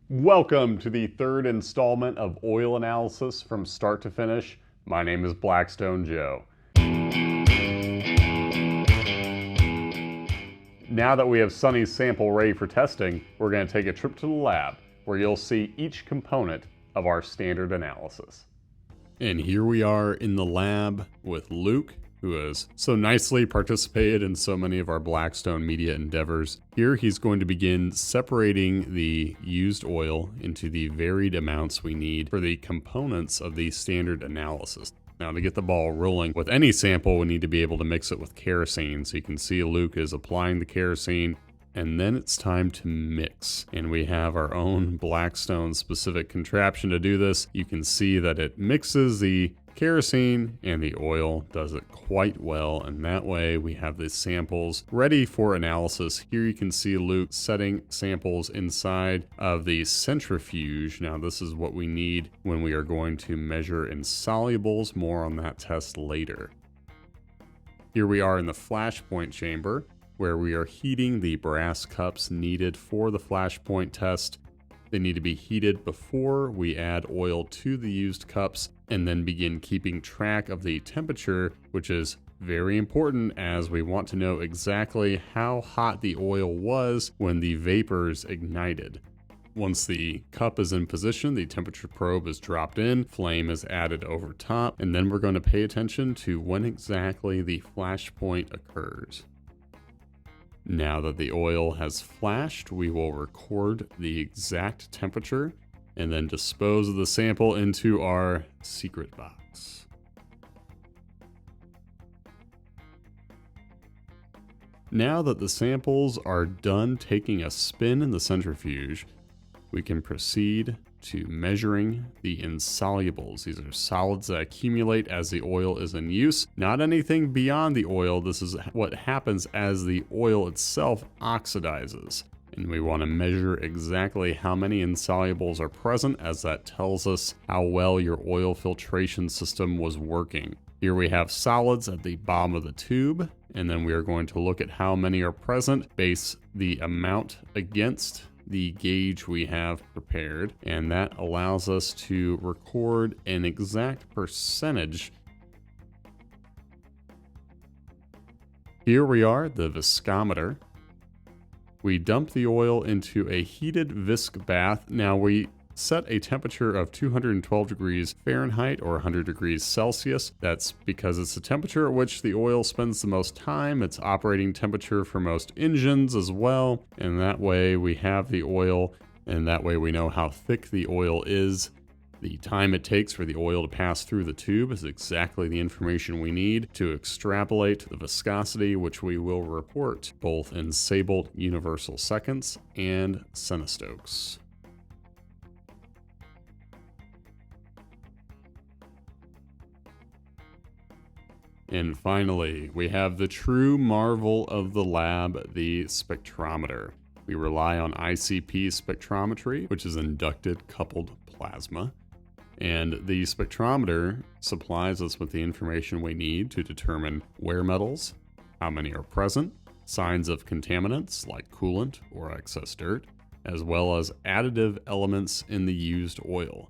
Welcome to the third installment of Oil Analysis from Start to Finish. My name is Blackstone Joe. Now that we have Sonny's sample ready for testing, we're going to take a trip to the lab where you'll see each component of our standard analysis. And here we are in the lab with Luke, who has so nicely participated in so many of our Blackstone media endeavors. Here he's going to begin separating the used oil into the varied amounts we need for the components of the standard analysis. Now, to get the ball rolling with any sample, we need to be able to mix it with kerosene. So you can see Luke is applying the kerosene, and then it's time to mix. And we have our own Blackstone specific contraption to do this. You can see that it mixes the kerosene and the oil, does it quite well, and that way we have the samples ready for analysis. Here you can see Luke setting samples inside of the centrifuge. Now this is what we need when we are going to measure insolubles. More on that test later. Here we are in the flashpoint chamber, where we are heating the brass cups needed for the flashpoint test. They need to be heated before we add oil to the used cups, and then begin keeping track of the temperature, which is very important as we want to know exactly how hot the oil was when the vapors ignited. Once the cup is in position, the temperature probe is dropped in, flame is added over top, and then we're going to pay attention to when exactly the flash point occurs. Now that the oil has flashed, we will record the exact temperature and then dispose of the sample into our secret box. Now that the samples are done taking a spin in the centrifuge, we can proceed to measuring the insolubles. These are solids that accumulate as the oil is in use, not anything beyond the oil. This is what happens as the oil itself oxidizes. And we want to measure exactly how many insolubles are present, as that tells us how well your oil filtration system was working. Here we have solids at the bottom of the tube, and then we are going to look at how many are present, base the amount against the gauge we have prepared, and that allows us to record an exact percentage. Here we are, the viscometer. We dump the oil into a heated visc bath. Now we set a temperature of 212 degrees Fahrenheit or 100 degrees Celsius. That's because it's the temperature at which the oil spends the most time. It's operating temperature for most engines as well. And that way we have the oil, and that way we know how thick the oil is. The time it takes for the oil to pass through the tube is exactly the information we need to extrapolate the viscosity, which we will report both in Sabelt universal seconds and centistokes. And finally, we have the true marvel of the lab, the spectrometer. We rely on ICP spectrometry, which is inducted coupled plasma. And the spectrometer supplies us with the information we need to determine wear metals, how many are present, signs of contaminants like coolant or excess dirt, as well as additive elements in the used oil.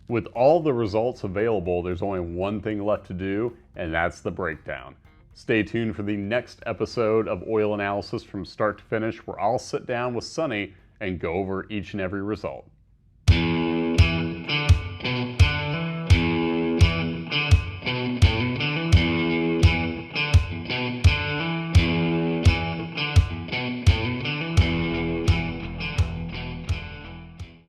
With all the results available, there's only one thing left to do, and that's the breakdown. Stay tuned for the next episode of Oil Analysis from Start to Finish, where I'll sit down with Sonny and go over each and every result.